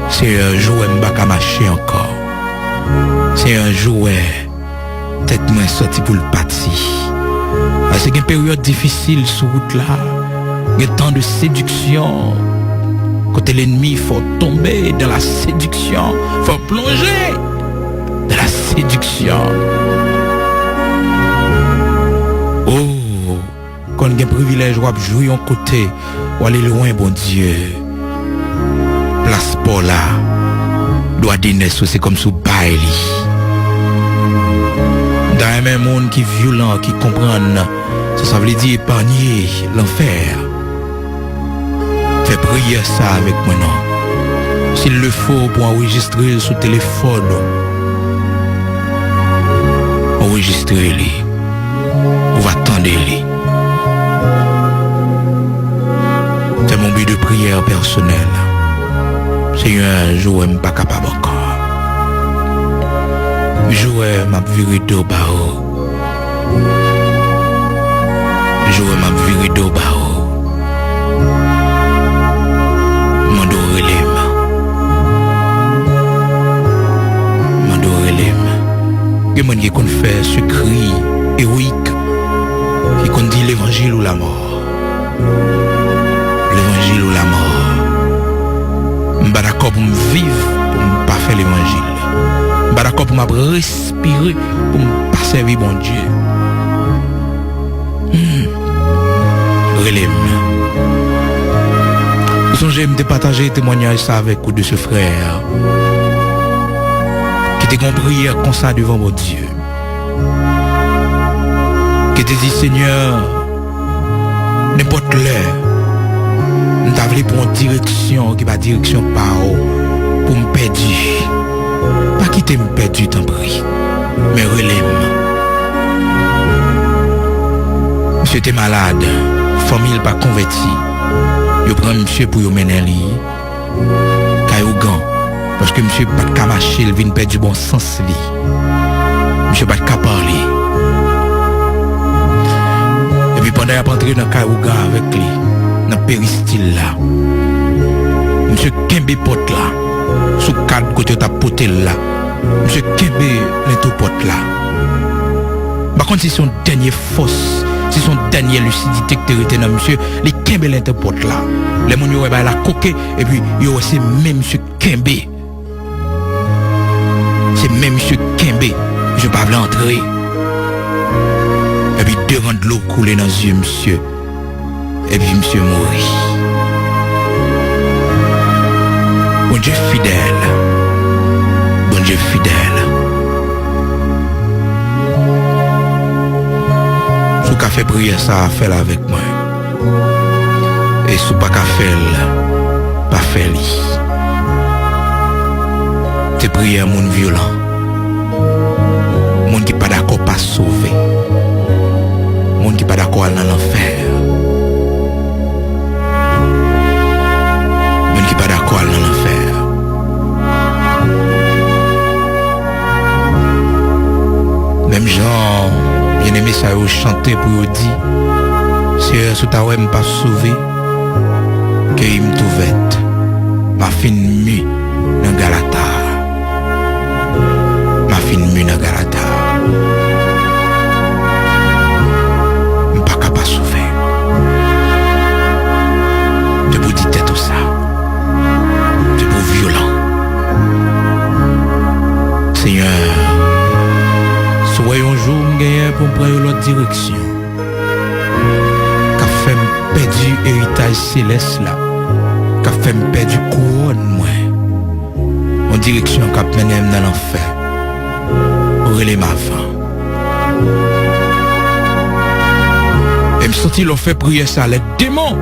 C'est un jouet m'baka marcher encore. C'est un jouet tête moins sorti pour le parti. C'est une période difficile sur route là. Il y a tant de séduction. Côté l'ennemi, faut tomber dans la séduction. Faut plonger dans la séduction. Oh, quand il y a un privilège, on va jouer en côté, ou aller loin, bon Dieu. Place pour là. Doit dîner, c'est comme sous Bailey. Dans un même monde qui est violent, qui comprend, ça veut dire épargner l'enfer. Fais prier ça avec moi, non. S'il le faut pour enregistrer sur téléphone, enregistrer-les. On va attendre les. C'est mon but de prière personnelle. C'est un jour je ne suis pas capable encore. Jouer m'a viré d'eau bao. Jouer m'a viré d'eau bao. M'adore les mains. Il y a des gens qui fait ce cri héroïque qui qu'on dit l'évangile ou la mort. L'évangile ou la mort. Je suis d'accord pour me vivre, pour ne pas faire l'évangile. Je suis d'accord pour me respirer, pour ne pas servir mon Dieu. Relève. J'aime de partager un témoignage ça avec vous de ce frère qui t'a compris comme ça devant mon Dieu. Qui t'a dit Seigneur, n'importe l'heure, nous t'avons pour une direction qui va direction par où pour me perdre. Pas quitter me perdre, t'en prie, mais relève. Monsieur était malade, famille pas convertie. Je prends monsieur pour y mener lui. Parce que monsieur pas de camacher, il vient perdre du bon sens lui. Monsieur pas de parler. Et puis pendant qu'il est entré dans le Kaouga avec lui, dans le péristyle là, monsieur Kembe pote là, sous quatre côtés de ta pote là, monsieur Kembe l'into pote là. Par contre, c'est son dernier force. C'est son dernier lucidité que tu as monsieur, les Kembe l'interporte là. Les gens qui ont la coquée, et puis il y a aussi même monsieur Kembe. C'est même monsieur Kembe. Je ne peux pas l'entrer. Et puis deux rangs de l'eau couler dans les yeux, monsieur. Et puis monsieur mourit. Bon Dieu fidèle. Bon Dieu fidèle. Qu'a fait prier ça à faire avec moi. Et sous pas qu'à faire pas faire li. T'es prier un monde violent. Monde qui pas d'accord pas sauver. Monde qui pas d'accord dans l'enfer. Monde qui pas d'accord dans l'enfer. Même gens bien aimé ça vous chanter pour vous dire c'est sous ta web pas sauvé que il me trouvait ma fine mu dans Galata ma fine mu dans Galata pas capable sauver de vous dire tout ça de vous violent Seigneur. Soyons un jour pour prendre l'autre direction. Qu'a fait me perdre héritage céleste là. Qu'a fait me perdre couronne moi. En direction qu'a mené dans l'enfer. Relais ma fin. Et me sentit l'on fait prier ça. Les démons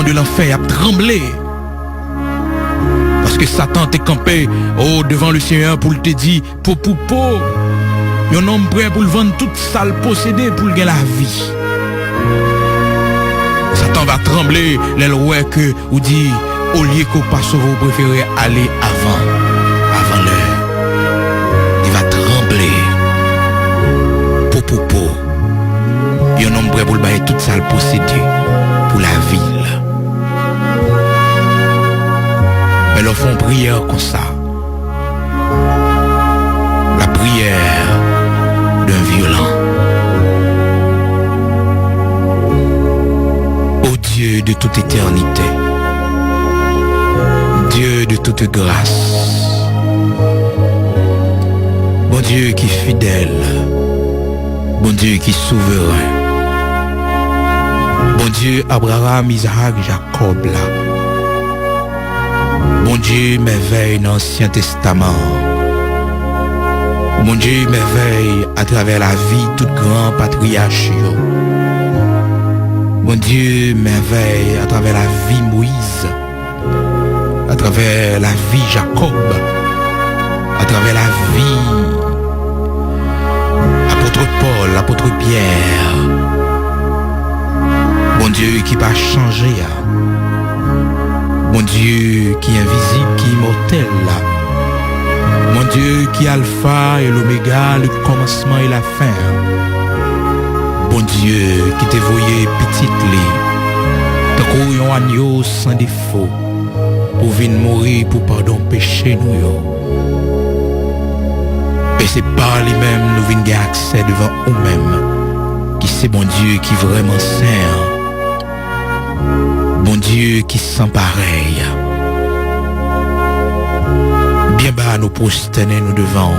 de l'enfer a tremblé. Parce que Satan t'est campé devant le Seigneur pour te dire pour. Un homme prêt pour le vendre toute sale possédée pour gagner la vie. Satan va trembler, les lois que ou dit au lieu qu'on passe vous préférez aller avant l'heure. Il va trembler. Pour. Un homme prêt pour le bailler toute sale possédée pour la ville. leur font prière comme ça. La prière d'un violent. Ô Dieu de toute éternité, Dieu de toute grâce, bon Dieu qui est fidèle, bon Dieu qui est souverain, bon Dieu Abraham, Isaac, Jacob là, bon Dieu merveille dans l'Ancien Testament, bon Dieu merveille à travers la vie tout grand patriarche, bon Dieu merveille à travers la vie Moïse, à travers la vie Jacob, à travers la vie apôtre Paul, apôtre Pierre, bon Dieu qui va changer, bon Dieu qui est invisible, qui est immortel, mon Dieu qui est alpha et l'oméga, le commencement et la fin, bon Dieu qui t'est voyé petite li, tant qu'on agneau sans défaut, pour venir mourir pour pardon péché nous yo. Et c'est par lui-même nous venons gagner accès devant nous-mêmes, qui c'est bon Dieu qui est vraiment saint, bon Dieu qui sans pareil. Bien bas nous prosterner nous devant,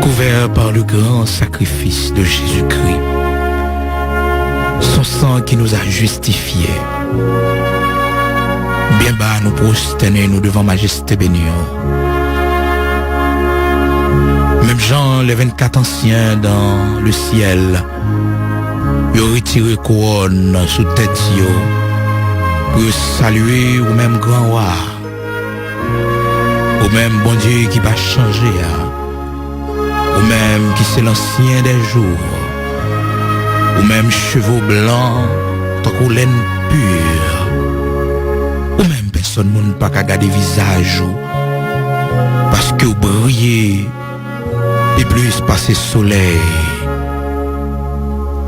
couverts par le grand sacrifice de Jésus-Christ, son sang qui nous a justifiés. Bien bas nous prosterner nous devant majesté bénie. Même Jean, les 24 anciens dans le ciel, ils ont retiré couronne sous tête pour saluer au même grand roi, au même bon Dieu qui va changer, au même qui c'est l'ancien des jours, au même cheveux blancs, tant qu'on laine pure, au même personne ne peut pas garder visage, parce que vous brillez et plus passer soleil,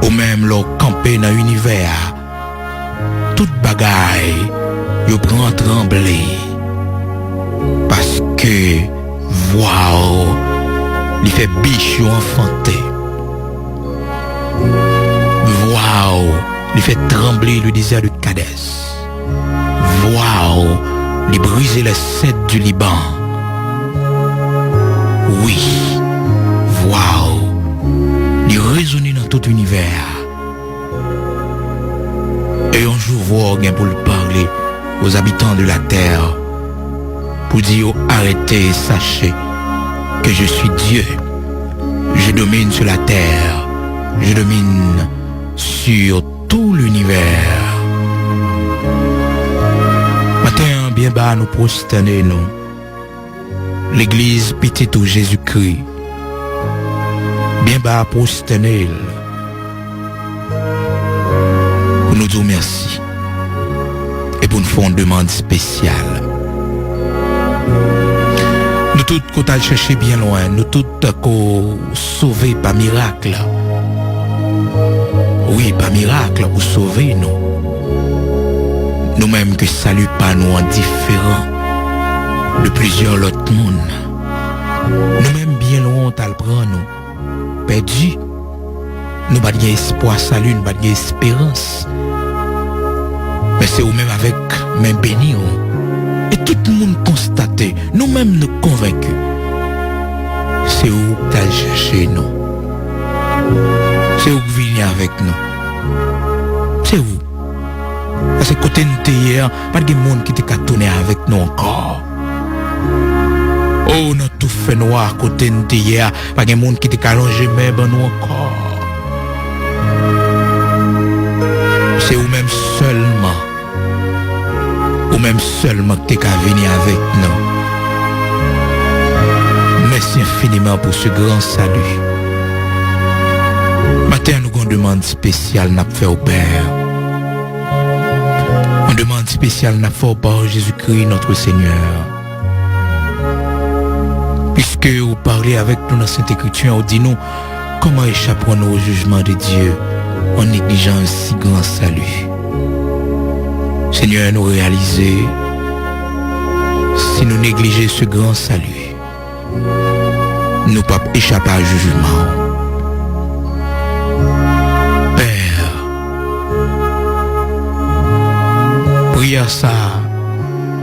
ou même leur camper dans l'univers, toute bagaille, yo prend trembler, parce que, waouh, il fait biche ou enfanté, waouh, il fait trembler le désert de Kadès, waouh, il brise les cèdres du Liban, oui. Waouh! Il résonne dans tout l'univers. Et un jour, voir pour le parler aux habitants de la terre, pour dire arrêtez, sachez que je suis Dieu. Je domine sur la terre. Je domine sur tout l'univers. Matin, bien bas, nous prosterner, nous. L'église petite où Jésus-Christ. Bien bas prosterner pour nous dire merci et pour nous faire une demande spéciale. Nous tous qu'on a cherché bien loin, nous tous qu'on sauvé par miracle. Oui, par miracle, ou sauver nous. Nous-mêmes que salut pas nous indifférents de plusieurs autres mondes. Nous-mêmes bien loin, t'as le prendre nous. Perdu, nous n'avons pas d'espoir, salut, nous n'avons pas d'espérance. Mais c'est nous-mêmes avec main bénie. Et tout le monde constaté, nous-mêmes nous convaincus. C'est où que tu as cherché nous. C'est où que vous venez avec nous. C'est où. Parce que côté de hier, pas de monde qui t'a tourné avec nous encore. Oh, nous tout fait noir côté de hier, pas de monde qui t'a allongé même nous encore. C'est ou même seulement que t'es qu'à venir avec nous. Merci infiniment pour ce grand salut. Matin, nous avons une demande spéciale n'a fait au Père. Une demande spéciale n'a fait au Père Jésus-Christ, notre Seigneur. Puisque vous parlez avec nous dans cette écriture, vous dites nous comment échapperons-nous au jugement de Dieu en négligeant un si grand salut. Seigneur, nous réaliser Si nous négligeons ce grand salut, nous ne pouvons pas échapper à jugement. Père, prière ça,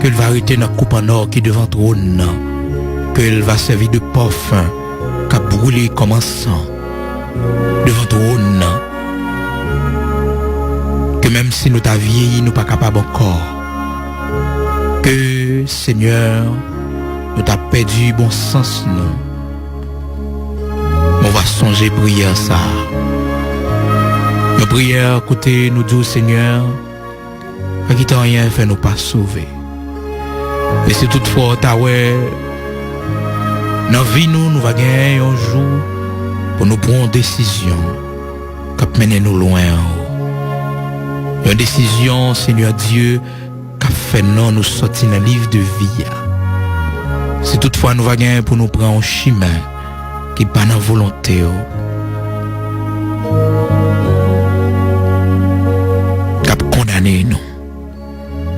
qu'elle va arrêter notre coupe en or qui est devant le trône, qu'elle va servir de parfum, qu'a brûlé comme un sang devant le trône, que même si nous t'avons vieilli, nous ne sommes pas capables encore, que Seigneur, nous t'avons perdu bon sens, nous. On va songer prière ça. Nos prières, côté nous dit Seigneur, à qui t'as rien fait nous pas sauver. Et si toutefois t'as ouais, dans la vie nous va gagner un jour pour nous prendre une décision qui mène nous loin. Une décision, Seigneur Dieu, qui fait non nous sortir dans le livre de vie. Si toutefois nous va gagner pour nous prendre un chemin qui n'est pas dans la volonté. Qui condamné nous.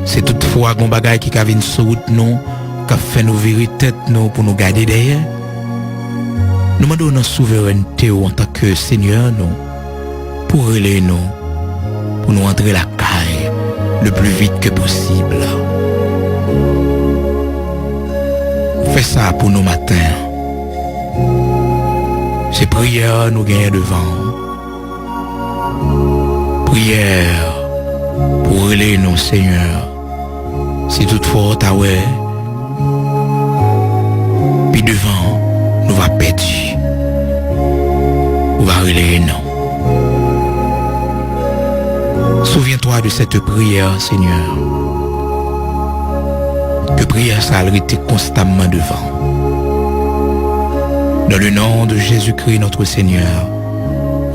C'est toutefois un bagage qui a une sur route nous, qui fait nous virer tête nous pour nous garder derrière. Nous demandons notre souveraineté en tant que Seigneur nous, pour relayer nous, pour nous entrer la caille le plus vite que possible. Fais ça pour nous matins. Ces prières nous gagnent devant. Prière pour relayer nous, Seigneur. Si toutefois t'as ouais, puis devant, nous va perdre. Nous va relayer nous. Souviens-toi de cette prière, Seigneur. Que prière ça a été constamment devant. Dans le nom de Jésus-Christ, notre Seigneur,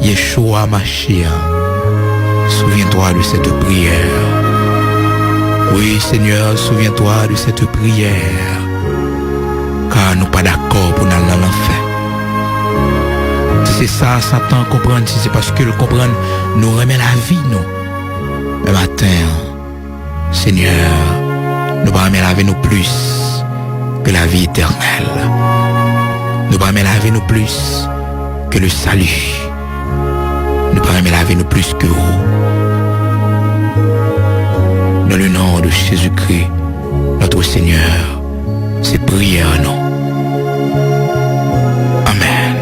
Yeshua Mashiach, souviens-toi de cette prière. Oui, Seigneur, souviens-toi de cette prière. Car nous pas d'accord pour aller dans l'enfer. Si c'est ça, Satan comprend, si c'est parce que le comprendre, nous remet la vie, nous. Le matin, Seigneur, nous pas remettre la vie nous plus que la vie éternelle. Nous pas remettre la vie nous plus que le salut. Nous pas remettre la vie nous plus que vous. Dans le nom de Jésus-Christ, notre Seigneur, c'est prière, non. Amen.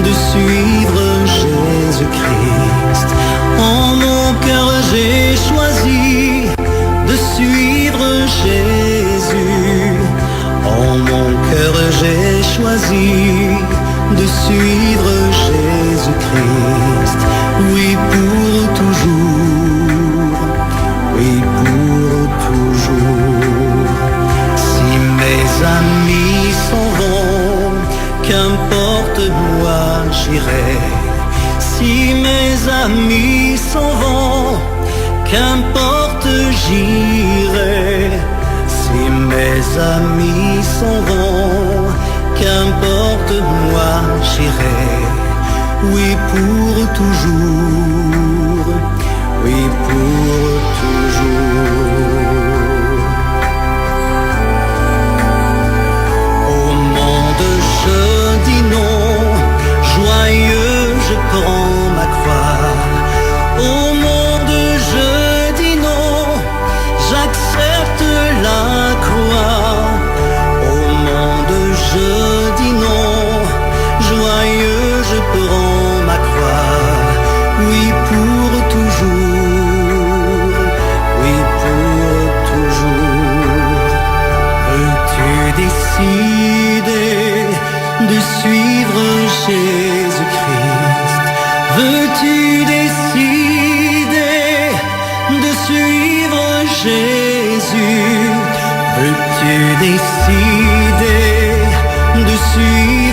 de suivre Jésus-Christ. En mon cœur j'ai choisi de suivre Jésus. En mon cœur j'ai choisi de suivre Jésus-Christ. Oui, pour toujours. Oui, pour toujours. Si mes amis s'en vont, qu'importe, moi j'irai. Si mes amis s'en vont, qu'importe, j'irai. Si mes amis s'en vont, qu'importe, moi oui pour toujours, oui pour toujours. Au monde je dis non, joyeux je prends ma croix. Au monde je dis non, j'accepte la croix. Au monde je dis non, joyeux je prends ma croix. Oui pour toujours, oui pour toujours. Veux-tu décider de suivre Jésus-Christ? Veux-tu décider de suivre Jésus? Veux-tu décider de suivre